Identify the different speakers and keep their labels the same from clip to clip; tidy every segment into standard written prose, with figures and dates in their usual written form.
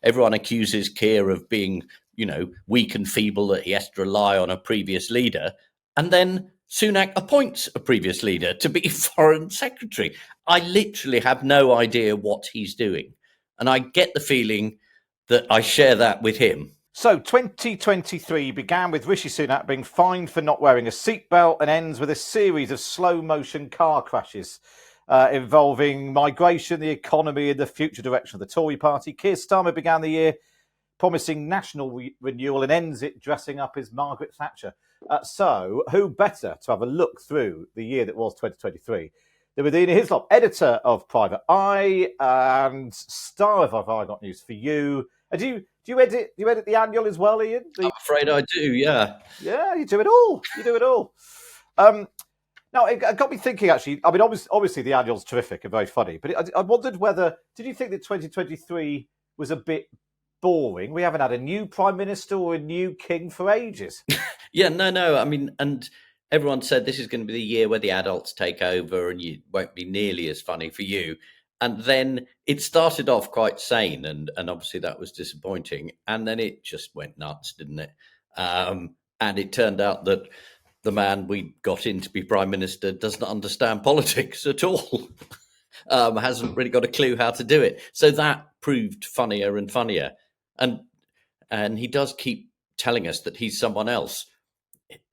Speaker 1: everyone accuses Keir of being, weak and feeble, that he has to rely on a previous leader. And then Sunak appoints a previous leader to be foreign secretary. I literally have no idea what he's doing. And I get the feeling that I share that with him.
Speaker 2: So 2023 began with Rishi Sunak being fined for not wearing a seatbelt and ends with a series of slow-motion car crashes involving migration, the economy and the future direction of the Tory party. Keir Starmer began the year promising national renewal and ends it dressing up as Margaret Thatcher. So who better to have a look through the year that was 2023 than with Hislop, editor of Private Eye and star of I Got News for You. Do you edit the annual as well, Ian?
Speaker 1: I'm afraid I do, yeah.
Speaker 2: Yeah, you do it all. Now, it got me thinking, actually. I mean, obviously the annual's terrific and very funny, but I wondered did you think that 2023 was a bit boring? We haven't had a new Prime Minister or a new King for ages.
Speaker 1: Yeah, no. I mean, and everyone said this is going to be the year where the adults take over and you won't be nearly as funny for you. And then it started off quite sane, and obviously that was disappointing. And then it just went nuts, didn't it? And it turned out that the man we got in to be Prime Minister doesn't understand politics at all. Hasn't really got a clue how to do it. So that proved funnier and funnier. And he does keep telling us that he's someone else.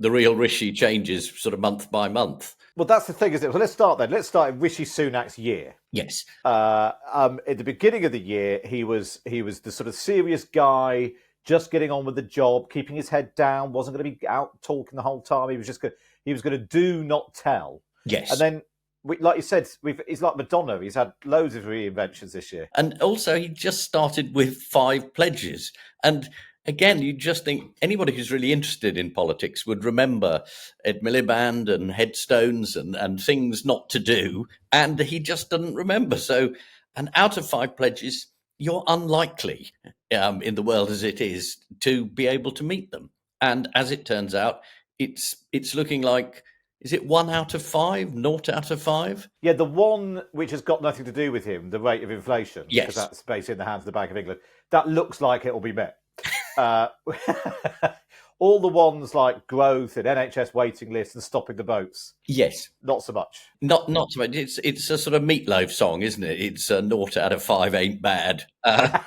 Speaker 1: The real Rishi changes sort of month by month.
Speaker 2: Well, that's the thing, isn't it? So let's start then. Let's start in Rishi Sunak's year.
Speaker 1: Yes.
Speaker 2: At the beginning of the year, he was the sort of serious guy, just getting on with the job, keeping his head down, wasn't going to be out talking the whole time. He was going to do, not tell.
Speaker 1: Yes.
Speaker 2: And then, like you said, he's like Madonna. He's had loads of reinventions this year.
Speaker 1: And also, he just started with 5 pledges. And again, you just think anybody who's really interested in politics would remember Ed Miliband and headstones and things not to do. And he just doesn't remember. So, and out of 5 pledges, you're unlikely in the world as it is to be able to meet them. And as it turns out, it's looking like, is it 1 out of 5, 0 out of 5?
Speaker 2: Yeah, the one which has got nothing to do with him, the rate of inflation,
Speaker 1: yes,
Speaker 2: because that's based in the hands of the Bank of England, that looks like it will be met. All the ones like growth and NHS waiting lists and stopping the boats.
Speaker 1: Yes.
Speaker 2: Not so much.
Speaker 1: Not so much. It's a sort of Meatloaf song, isn't it? It's 0 out of 5 ain't bad.
Speaker 2: Have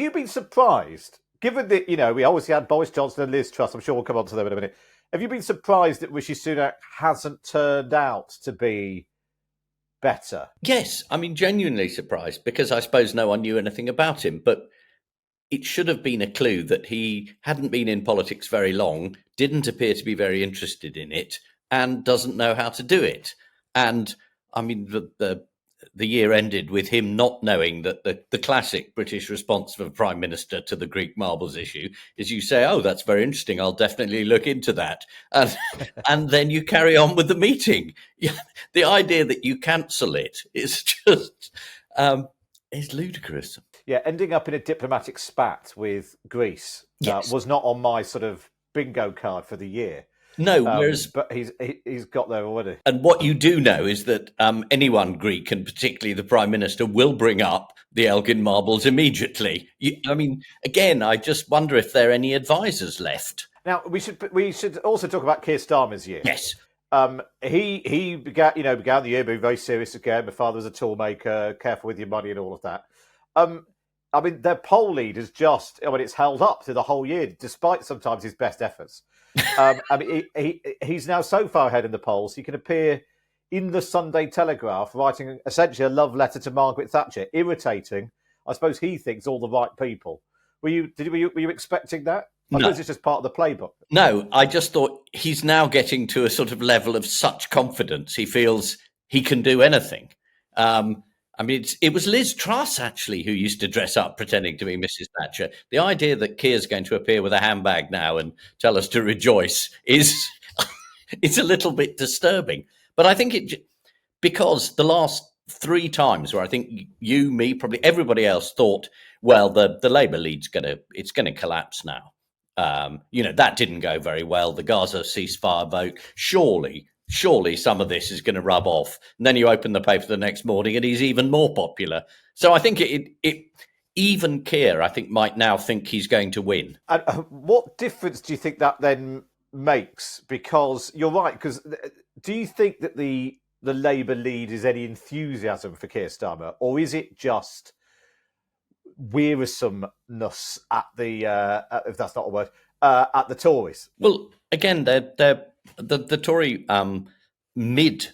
Speaker 2: you been surprised, given that, we obviously had Boris Johnson and Liz Truss, I'm sure we'll come on to them in a minute. Have you been surprised that Rishi Sunak hasn't turned out to be better?
Speaker 1: Yes, I mean, genuinely surprised, because I suppose no one knew anything about him, but it should have been a clue that he hadn't been in politics very long, didn't appear to be very interested in it, and doesn't know how to do it. And I mean, the year ended with him not knowing that the classic British response of a prime minister to the Greek marbles issue is you say, oh, that's very interesting, I'll definitely look into that. And then you carry on with the meeting. The idea that you cancel it is just is ludicrous.
Speaker 2: Yeah, ending up in a diplomatic spat with Greece
Speaker 1: yes.
Speaker 2: Was not on my sort of bingo card for the year.
Speaker 1: No,
Speaker 2: but he's got there already.
Speaker 1: And what you do know is that anyone Greek, and particularly the Prime Minister, will bring up the Elgin marbles immediately. I mean, again, I just wonder if there are any advisors left.
Speaker 2: Now, we should also talk about Keir Starmer's year.
Speaker 1: Yes.
Speaker 2: He began the year being very serious again. My father was a toolmaker, careful with your money and all of that. I mean, their poll lead is it's held up through the whole year, despite sometimes his best efforts. I mean, he's now so far ahead in the polls, he can appear in the Sunday Telegraph writing essentially a love letter to Margaret Thatcher, irritating, I suppose he thinks, all the right people. Were you expecting that? I suppose it's just part of the playbook.
Speaker 1: No, I just thought he's now getting to a sort of level of such confidence. He feels he can do anything. I mean, it was Liz Truss, actually, who used to dress up pretending to be Mrs. Thatcher. The idea that Keir's going to appear with a handbag now and tell us to rejoice is it's a little bit disturbing. But I think because the last 3 times where I think you, me, probably everybody else thought, well, the Labour lead's going to collapse now. That didn't go very well. The Gaza ceasefire vote, surely surely some of this is going to rub off. And then you open the paper the next morning and he's even more popular. So I think even Keir, I think, might now think he's going to win.
Speaker 2: And what difference do you think that then makes? Because you're right. Because do you think that the Labour lead is any enthusiasm for Keir Starmer, or is it just wearisomeness at the if that's not a word at the Tories?
Speaker 1: Well, again, the Tory mid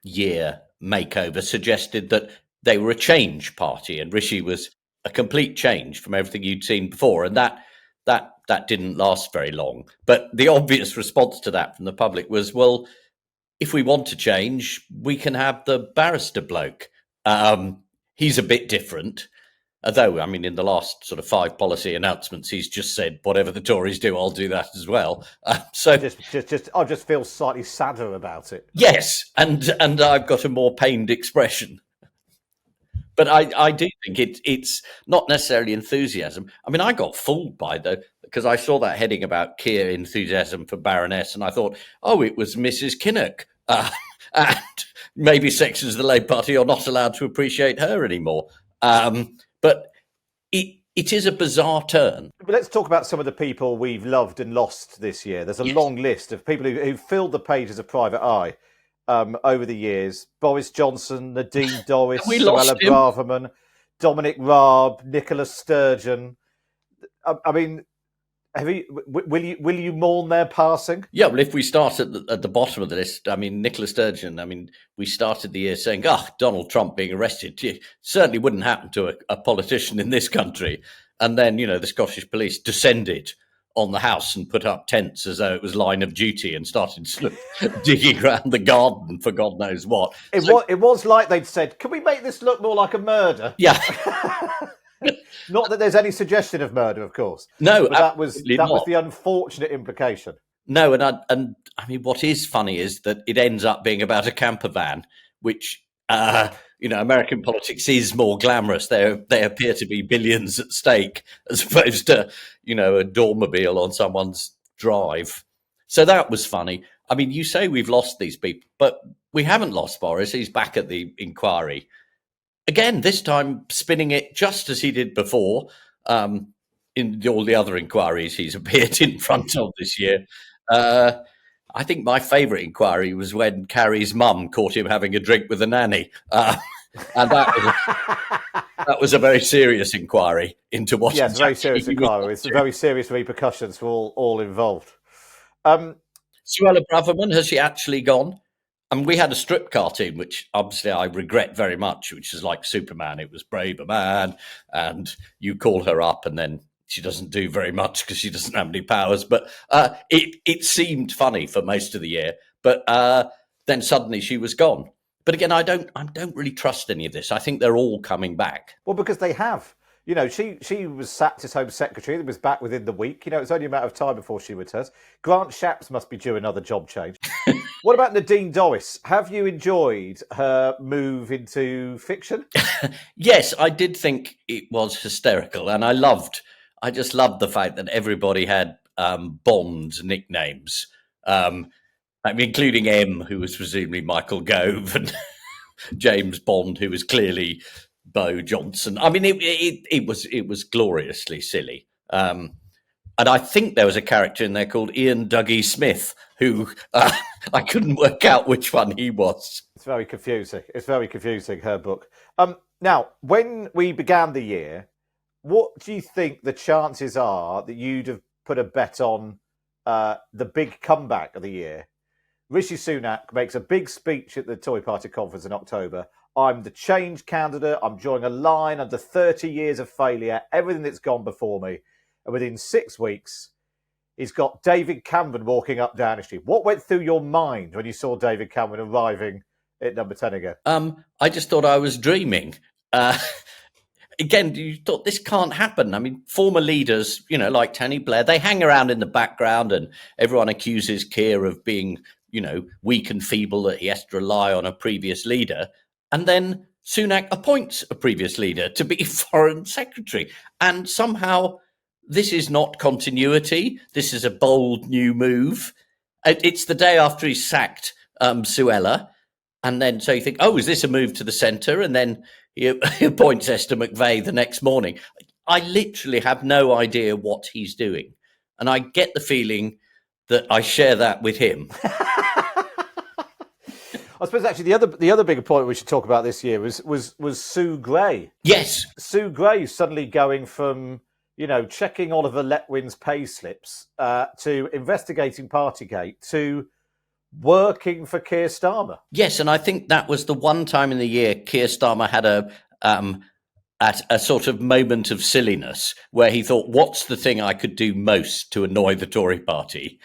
Speaker 1: year makeover suggested that they were a change party, and Rishi was a complete change from everything you'd seen before, and that didn't last very long. But the obvious response to that from the public was, well, if we want to change, we can have the barrister bloke. He's a bit different. Although, I mean, in the last sort of 5 policy announcements, he's just said, whatever the Tories do, I'll do that as well. So
Speaker 2: I just feel slightly sadder about it.
Speaker 1: yes, and I've got a more pained expression. But I do think it's not necessarily enthusiasm. I mean, I got fooled because I saw that heading about Keir enthusiasm for Baroness, and I thought, oh, it was Mrs. Kinnock. And maybe sections of the Labour Party are not allowed to appreciate her anymore. But it is a bizarre turn.
Speaker 2: But let's talk about some of the people we've loved and lost this year. There's a long list of people who filled the pages of Private Eye over the years. Boris Johnson, Nadine Dorries, Suella Braverman, Dominic Raab, Nicola Sturgeon. I mean, will you mourn their passing?
Speaker 1: Yeah, well, if we start at the bottom of the list, I mean, Nicola Sturgeon, I mean, we started the year saying, Donald Trump being arrested. It certainly wouldn't happen to a politician in this country. And then, the Scottish police descended on the house and put up tents as though it was line of duty and started digging around the garden for God knows what.
Speaker 2: It was like they'd said, can we make this look more like a murder?
Speaker 1: Yeah.
Speaker 2: Not that there's any suggestion of murder, of course.
Speaker 1: No,
Speaker 2: but that was the unfortunate implication.
Speaker 1: No, and I mean, what is funny is that it ends up being about a camper van, which American politics is more glamorous. They appear to be billions at stake as opposed to a dormobile on someone's drive. So that was funny. I mean, you say we've lost these people, but we haven't lost Boris. He's back at the inquiry. Again, this time spinning it just as he did before in all the other inquiries he's appeared in front of this year. I think my favourite inquiry was when Carrie's mum caught him having a drink with a nanny. And that was a very serious inquiry into what...
Speaker 2: Yes, very serious inquiry with very serious repercussions for all involved.
Speaker 1: Suella Braverman, has she actually gone? I mean, we had a strip cartoon, which obviously I regret very much, which is like Superman. It was Brave a Man, and you call her up, and then she doesn't do very much because she doesn't have any powers. But it seemed funny for most of the year. But then suddenly she was gone. But again, I don't really trust any of this. I think they're all coming back.
Speaker 2: Well, because they have. She was sacked as Home Secretary. It was back within the week. It's only a matter of time before she returns. Grant Shapps must be due another job change. What about Nadine Dorries? Have you enjoyed her move into fiction?
Speaker 1: Yes, I did think it was hysterical. And I just loved the fact that everybody had Bond nicknames. Including M, who was presumably Michael Gove, and James Bond, who was clearly Bo Johnson. I mean, it was gloriously silly. And I think there was a character in there called Ian Dougie Smith, who I couldn't work out which one he was.
Speaker 2: It's very confusing, her book. Now, when we began the year, what do you think the chances are that you'd have put a bet on the big comeback of the year? Rishi Sunak makes a big speech at the Tory Party conference in October. I'm the change candidate. I'm drawing a line under 30 years of failure, everything that's gone before me. And within 6 weeks, he's got David Cameron walking up Downing Street. What went through your mind when you saw David Cameron arriving at number 10 again?
Speaker 1: I just thought I was dreaming. Again, you thought this can't happen. I mean, former leaders, like Tony Blair, they hang around in the background and everyone accuses Keir of being, weak and feeble, that he has to rely on a previous leader. And then Sunak appoints a previous leader to be foreign secretary. And somehow this is not continuity. This is a bold new move. It's the day after he sacked Suella. And then so you think, oh, is this a move to the centre? And then he appoints Esther McVeigh the next morning. I literally have no idea what he's doing. And I get the feeling that I share that with him.
Speaker 2: I suppose actually the other bigger point we should talk about this year was Sue Gray.
Speaker 1: Yes.
Speaker 2: Sue Gray suddenly going from, checking Oliver Letwin's pay slips to investigating Partygate to working for Keir Starmer.
Speaker 1: Yes, and I think that was the one time in the year Keir Starmer had a sort of moment of silliness where he thought, what's the thing I could do most to annoy the Tory party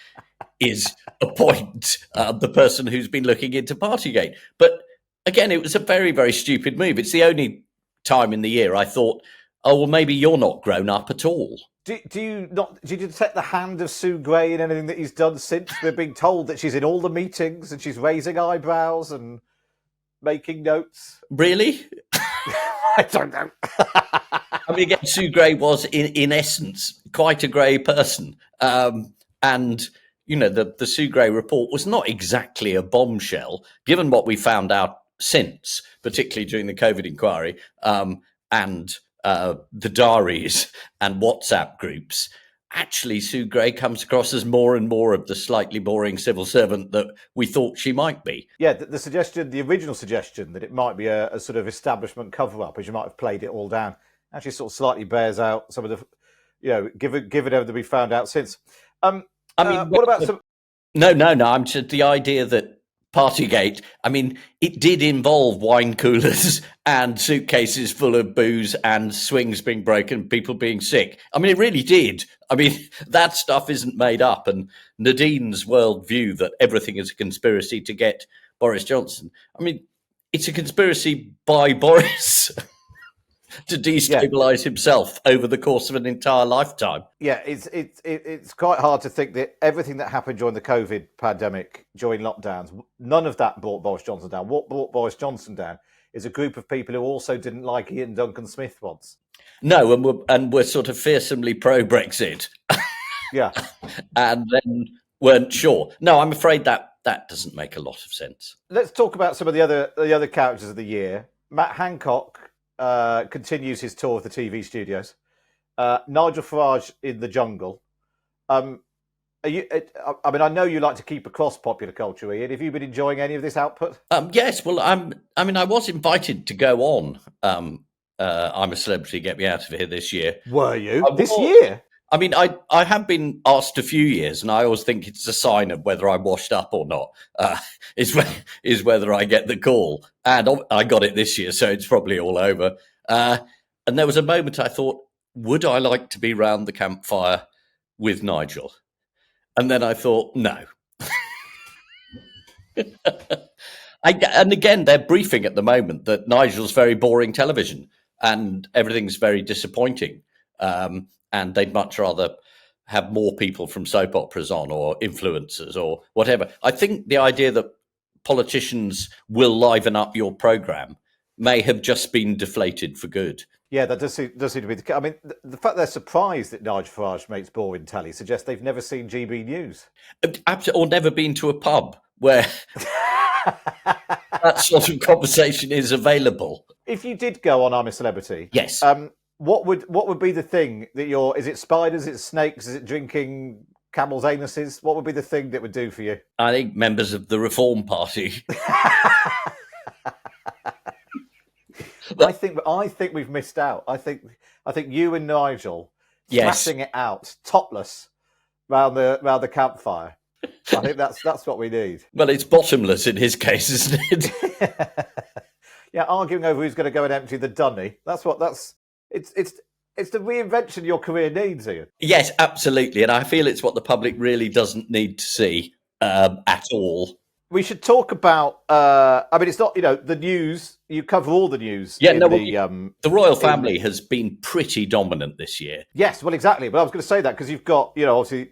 Speaker 1: is appoint the person who's been looking into Partygate. But again, it was a very, very stupid move. It's the only time in the year I thought, oh, well, maybe you're not grown up at all.
Speaker 2: Do you detect the hand of Sue Gray in anything that he's done since? We're being told that she's in all the meetings and she's raising eyebrows and making notes.
Speaker 1: Really?
Speaker 2: I don't know.
Speaker 1: I mean, again, Sue Gray was, in essence, quite a grey person. And, the Sue Gray report was not exactly a bombshell, given what we found out since, particularly during the COVID inquiry, and the diaries and WhatsApp groups. Actually, Sue Gray comes across as more and more of the slightly boring civil servant that we thought she might be.
Speaker 2: Yeah, the original suggestion that it might be a sort of establishment cover-up, as you might have played it all down, actually sort of slightly bears out some of the, given everything we found out since. What about some? No.
Speaker 1: I'm just the idea that Partygate, I mean, it did involve wine coolers and suitcases full of booze and swings being broken, people being sick. I mean, it really did. I mean, that stuff isn't made up. And Nadine's worldview that everything is a conspiracy to get Boris Johnson. I mean, it's a conspiracy by Boris to destabilise himself over the course of an entire lifetime.
Speaker 2: Yeah, it's quite hard to think that everything that happened during the COVID pandemic, during lockdowns, none of that brought Boris Johnson down. What brought Boris Johnson down is a group of people who also didn't like Ian Duncan Smith once.
Speaker 1: No, and we're sort of fearsomely pro-Brexit.
Speaker 2: Yeah.
Speaker 1: And then weren't sure. No, I'm afraid that doesn't make a lot of sense.
Speaker 2: Let's talk about some of the other characters of the year. Matt Hancock continues his tour of the TV studios. Nigel Farage in the jungle. I know you like to keep across popular culture, Ian. Have you been enjoying any of this output?
Speaker 1: Yes. Well, I was invited to go on. I'm a Celebrity, Get Me Out of Here this year.
Speaker 2: Were you? This year?
Speaker 1: I mean, I have been asked a few years, and I always think it's a sign of whether I'm washed up or not, is whether I get the call. And I got it this year, so it's probably all over. And there was a moment I thought, would I like to be round the campfire with Nigel? And then I thought, no. And again, they're briefing at the moment that Nigel's very boring television and everything's very disappointing. And they'd much rather have more people from soap operas on or influencers or whatever. I think the idea that politicians will liven up your programme may have just been deflated for good.
Speaker 2: Yeah, that does seem to be the case. I mean, the fact they're surprised that Nigel Farage makes boring telly suggests they've never seen GB News.
Speaker 1: Or never been to a pub where that sort of conversation is available.
Speaker 2: If you did go on I'm a Celebrity...
Speaker 1: Yes.
Speaker 2: What would be the thing that is it spiders, is it snakes, is it drinking camels' anuses? What would be the thing that would do for you?
Speaker 1: I think members of the Reform Party.
Speaker 2: I think we've missed out. I think you and Nigel smashing it out topless round the campfire. I think that's what we need.
Speaker 1: Well, it's bottomless in his case, isn't it?
Speaker 2: Yeah, arguing over who's going to go and empty the dunny. It's the reinvention your career needs, Ian.
Speaker 1: Yes, absolutely. And I feel it's what the public really doesn't need to see at all.
Speaker 2: We should talk about, it's not, the news. You cover all the news.
Speaker 1: Yeah, the royal family has been pretty dominant this year.
Speaker 2: Yes, well, exactly. But I was going to say that because you've got, obviously,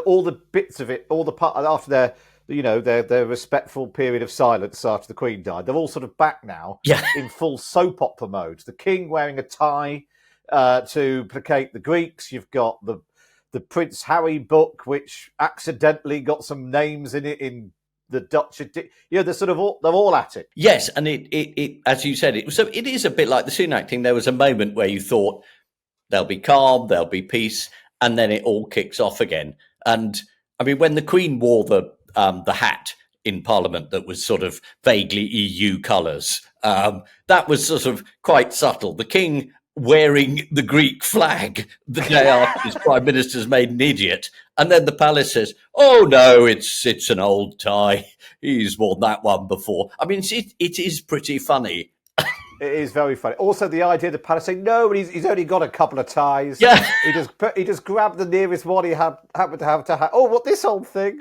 Speaker 2: all the bits of it, all the part after their respectful period of silence after the Queen died. They're all sort of back now in full soap opera mode. The King wearing a tie to placate the Greeks. You've got the the Prince Harry book, which accidentally got some names in it in the Dutch. They're sort of they're all at it.
Speaker 1: Yes, and it as you said, it is a bit like the Sunak thing. There was a moment where you thought there'll be calm, there'll be peace, and then it all kicks off again. And I mean, when the Queen wore the hat in Parliament that was sort of vaguely EU colours, that was sort of quite subtle. The King wearing the Greek flag the day after his Prime Minister's made an idiot, and then the palace says, "Oh no, it's an old tie. He's worn that one before." I mean, it is pretty funny.
Speaker 2: It is very funny. Also, the idea the palace saying, "No, but he's only got a couple of ties."
Speaker 1: Yeah,
Speaker 2: he just grabbed the nearest one he happened to have. Oh, what this old thing?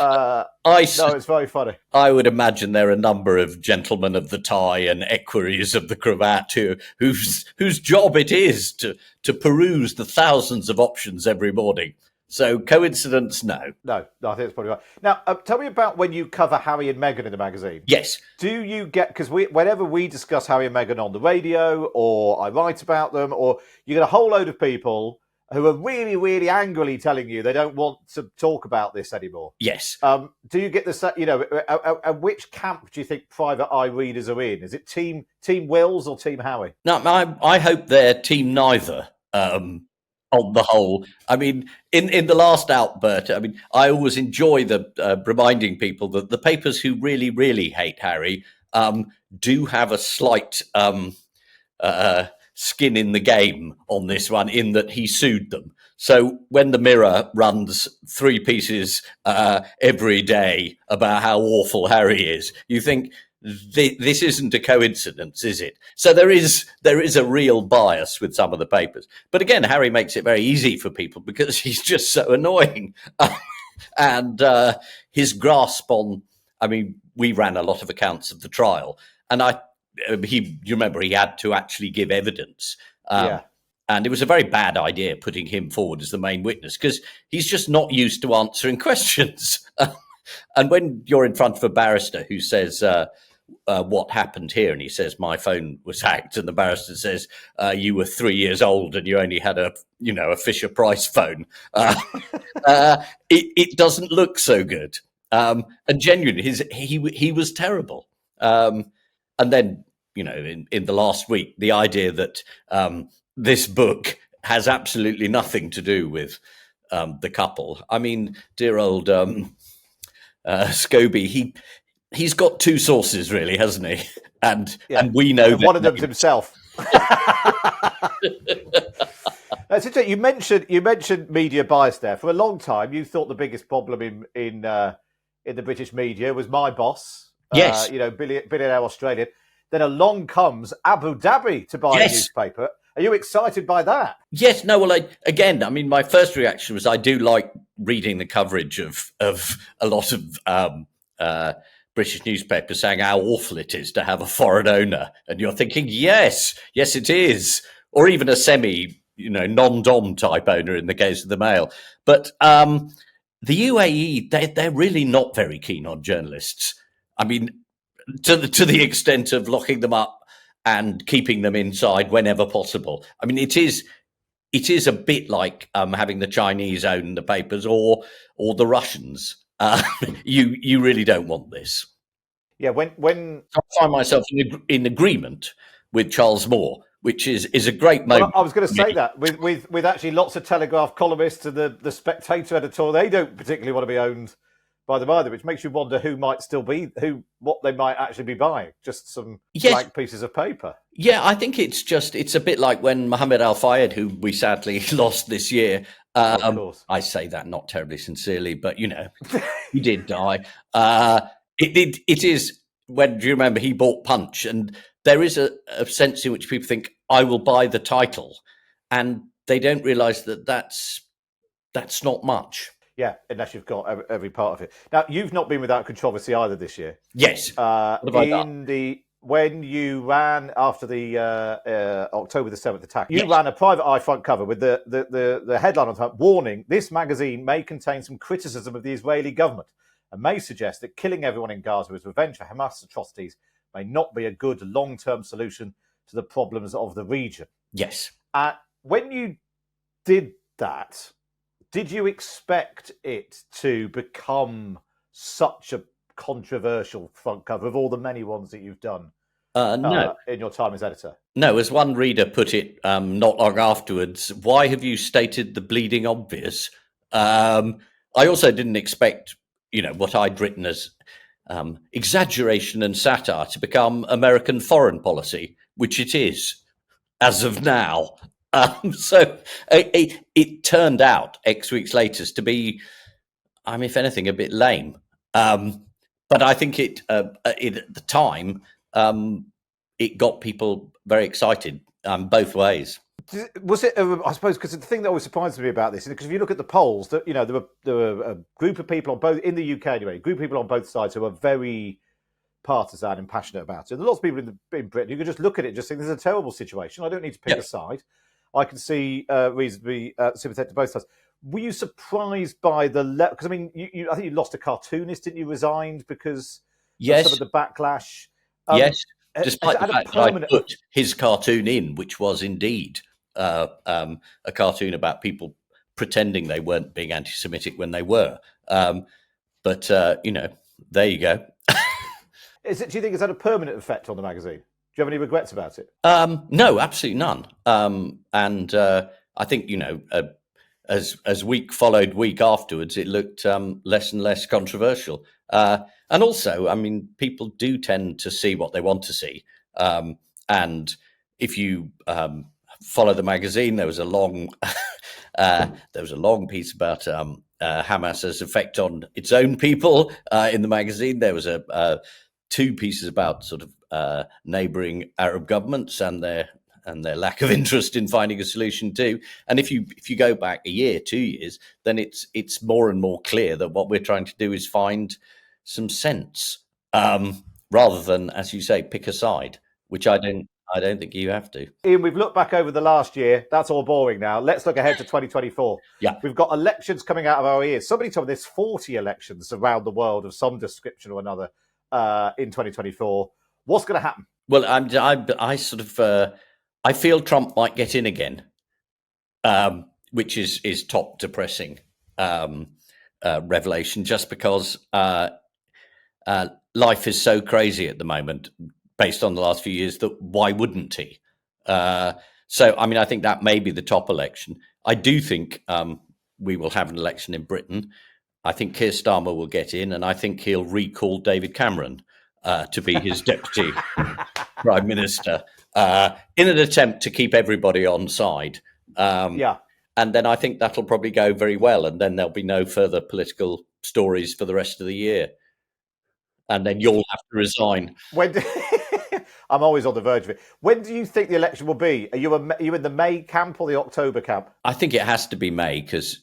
Speaker 2: No, it's very funny.
Speaker 1: I would imagine there are a number of gentlemen of the tie and equerries of the cravat whose job it is to peruse the thousands of options every morning. So coincidence? No.
Speaker 2: No, I think it's probably right. Now, tell me about when you cover Harry and Meghan in the magazine.
Speaker 1: Yes.
Speaker 2: Do you get, because whenever we discuss Harry and Meghan on the radio, or I write about them, or you get a whole load of people who are really, really angrily telling you they don't want to talk about this anymore.
Speaker 1: Yes.
Speaker 2: Do you get this? Which camp do you think private eye readers are in? Is it Team Wills or Team Harry?
Speaker 1: No, I hope they're team neither. On the whole, I mean, in the last outburst, I mean, I always enjoy the reminding people that the papers who really, really hate Harry do have a slight skin in the game on this one, in that he sued them. So when the Mirror runs 3 pieces every day about how awful Harry is, you think, this isn't a coincidence, is it? So there is a real bias with some of the papers. But again, Harry makes it very easy for people because he's just so annoying. And his grasp on, I mean, we ran a lot of accounts of the trial, and you remember he had to actually give evidence. And it was a very bad idea putting him forward as the main witness because he's just not used to answering questions. And when you're in front of a barrister who says, what happened here? And he says, my phone was hacked. And the barrister says, you were 3 years old and you only had a Fisher Price phone. It doesn't look so good. And genuinely, he was terrible. And then, in the last week, the idea that this book has absolutely nothing to do with the couple. I mean, dear old Scobie, he's got 2 sources, really, hasn't he? And we know
Speaker 2: that one of them's himself. That's interesting. You mentioned media bias there. For a long time, you thought the biggest problem in the British media was my boss.
Speaker 1: Yes,
Speaker 2: billionaire Australian. Then along comes Abu Dhabi to buy a newspaper. Are you excited by that?
Speaker 1: Yes. No. Well, I mean, my first reaction was I do like reading the coverage of a lot of British newspapers saying how awful it is to have a foreign owner, and you're thinking, yes, it is, or even a semi, non-dom type owner in the case of the Mail. But the UAE, they're really not very keen on journalists. I mean, to the extent of locking them up and keeping them inside whenever possible. I mean, it is a bit like having the Chinese own the papers or the Russians. You really don't want this.
Speaker 2: Yeah, when
Speaker 1: I find myself in agreement with Charles Moore, which is a great moment.
Speaker 2: Well, I was going to say that with actually lots of Telegraph columnists and the Spectator editor, they don't particularly want to be owned by them either, which makes you wonder who might still be, what they might actually be buying, just some blank pieces of paper. Yeah,
Speaker 1: I think it's a bit like when Mohammed Al-Fayed, who we sadly lost this year.
Speaker 2: Of course.
Speaker 1: I say that not terribly sincerely, but he did die. It is when, do you remember, he bought Punch, and there is a sense in which people think, I will buy the title, and they don't realise that that's not much.
Speaker 2: Yeah, unless you've got every part of it. Now, you've not been without controversy either this year.
Speaker 1: Yes.
Speaker 2: When you ran after the October the 7th attack, you ran a private eye front cover with the headline on top, warning, this magazine may contain some criticism of the Israeli government and may suggest that killing everyone in Gaza as revenge for Hamas atrocities may not be a good long-term solution to the problems of the region.
Speaker 1: Yes.
Speaker 2: When you did that, did you expect it to become such a controversial front cover of all the many ones that you've done
Speaker 1: No.
Speaker 2: in your time as editor?
Speaker 1: No, as one reader put it not long afterwards, why have you stated the bleeding obvious? I also didn't expect, what I'd written as exaggeration and satire to become American foreign policy, which it is as of now. So it turned out X weeks later to be, if anything, a bit lame. But I think it at the time, it got people very excited both ways.
Speaker 2: Was it? I suppose because the thing that always surprises me about this is because if you look at the polls, that there were a group of people on both in the UK anyway, a group of people on both sides who are very partisan and passionate about it. And lots of people in Britain, you can just look at it, and just think this is a terrible situation. I don't need to pick a side. I can see reason to be sympathetic to both sides. Were you surprised by the because I think you lost a cartoonist, didn't you? Resigned because of some of the backlash.
Speaker 1: Yes, despite the fact that I put his cartoon in, which was indeed a cartoon about people pretending they weren't being anti-Semitic when they were. But there you go.
Speaker 2: Do you think it's had a permanent effect on the magazine? Do you have any regrets about it?
Speaker 1: No, absolutely none. And I think, as week followed week afterwards, it looked less and less controversial. And also, people do tend to see what they want to see. And if you follow the magazine, there was a long piece about Hamas's effect on its own people in the magazine. There was two pieces about sort of neighbouring Arab governments and their lack of interest in finding a solution too. And if you go back a year, 2 years, then it's more and more clear that what we're trying to do is find some sense rather than, as you say, pick a side, which I don't think you have to.
Speaker 2: Ian, we've looked back over the last year. That's all boring now. Let's look ahead to 2024.
Speaker 1: Yeah.
Speaker 2: We've got elections coming out of our ears. Somebody told me there's 40 elections around the world of some description or another in 2024. What's going to happen?
Speaker 1: Well, I feel Trump might get in again, which is top depressing revelation, just because life is so crazy at the moment, based on the last few years, that why wouldn't he? So, I think that may be the top election. I do think we will have an election in Britain. I think Keir Starmer will get in, and I think he'll recall David Cameron to be his deputy prime minister in an attempt to keep everybody on side. And then I think that'll probably go very well, and then there'll be no further political stories for the rest of the year. And then you'll have to resign.
Speaker 2: I'm always on the verge of it. When do you think the election will be? Are you in the May camp or the October camp?
Speaker 1: I think it has to be May, because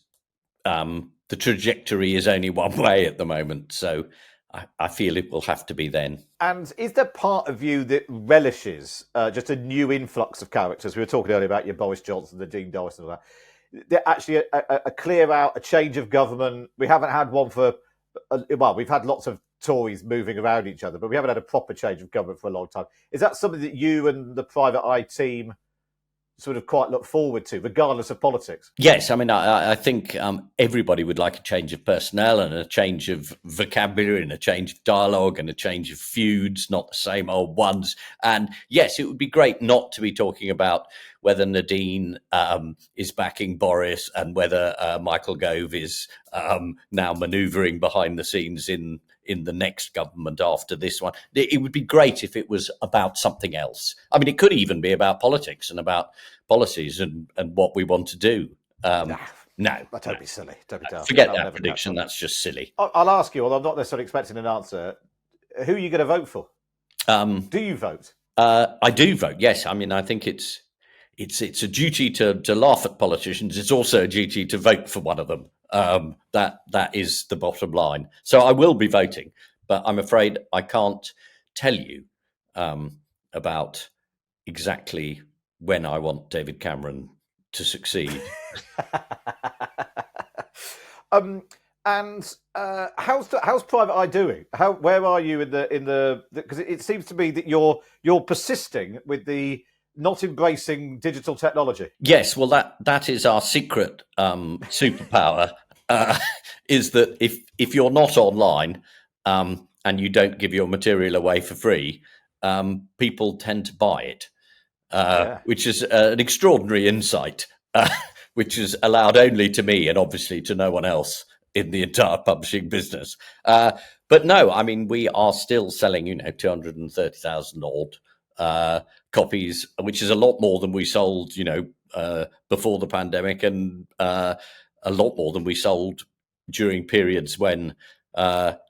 Speaker 1: the trajectory is only one way at the moment. So I feel it will have to be then. And
Speaker 2: is there part of you that relishes just a new influx of characters? We were talking earlier about your Boris Johnson, the Dean Dorris and all that. They're actually a clear out, a change of government. We haven't had one we've had lots of Tories moving around each other, but we haven't had a proper change of government for a long time. Is that something that you and the Private Eye team sort of quite look forward to, regardless of politics?
Speaker 1: Yes, I think everybody would like a change of personnel and a change of vocabulary and a change of dialogue and a change of feuds, not the same old ones. And yes, it would be great not to be talking about whether Nadine is backing Boris and whether Michael Gove is now manoeuvring behind the scenes in the next government after this one. It would be great if it was about something else. It could even be about politics and about policies and what we want to do. No.
Speaker 2: Don't be silly. Don't be daft.
Speaker 1: Forget that prediction. That's just silly.
Speaker 2: I'll ask you, although I'm not necessarily expecting an answer, who are you going to vote for? Do you vote?
Speaker 1: I do vote, yes. I think it's a duty to laugh at politicians. It's also a duty to vote for one of them. That is the bottom line. So I will be voting, but I'm afraid I can't tell you about exactly when I want David Cameron to succeed.
Speaker 2: And how's Private Eye doing? Where are you in the? Because it seems to me that you're persisting with the not embracing digital technology.
Speaker 1: Yes, well, that is our secret superpower. Is that if you're not online and you don't give your material away for free, people tend to buy it, which is an extraordinary insight, which is allowed only to me and obviously to no one else in the entire publishing business. But no, I mean, we are still selling, 230,000 odd copies, which is a lot more than we sold, before the pandemic, and a lot more than we sold during periods when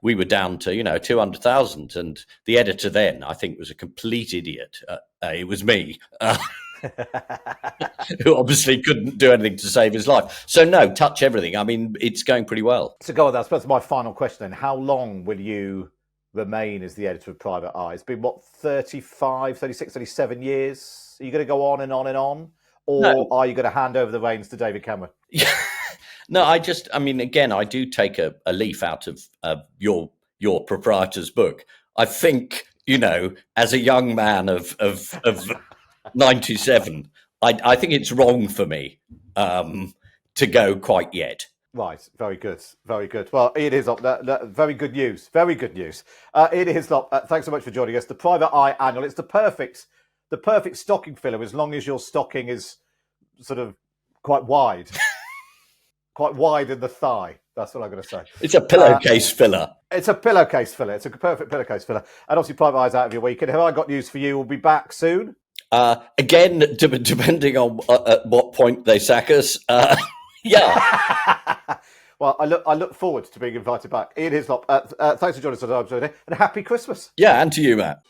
Speaker 1: we were down to 200,000. And the editor then, I think, was a complete idiot. It was me, who obviously couldn't do anything to save his life. So no, touch everything. I mean, it's going pretty well.
Speaker 2: So go on, I suppose my final question then. How long will you remain as the editor of Private Eye? It's been, 35, 36, 37 years? Are you going to go on and on and on? Or are you going to hand over the reins to David Cameron?
Speaker 1: No, again, I do take a leaf out of your proprietor's book. I think, as a young man of 97, I think it's wrong for me to go quite yet.
Speaker 2: Right, very good, very good. Well, Ian Hislop, very good news, very good news. Ian Hislop, thanks so much for joining us. The Private Eye Annual, it's the perfect stocking filler, as long as your stocking is sort of quite wide. Quite wide in the thigh. That's what I'm going to say.
Speaker 1: It's a pillowcase filler.
Speaker 2: It's a pillowcase filler. It's a perfect pillowcase filler. And obviously, Private Eye's out of your week. And Have I Got News for You will be back soon.
Speaker 1: Again, depending on at what point they sack us. Yeah.
Speaker 2: Well, I look forward to being invited back. Ian Hislop, thanks for joining us today, and a happy Christmas.
Speaker 1: Yeah, and to you, Matt.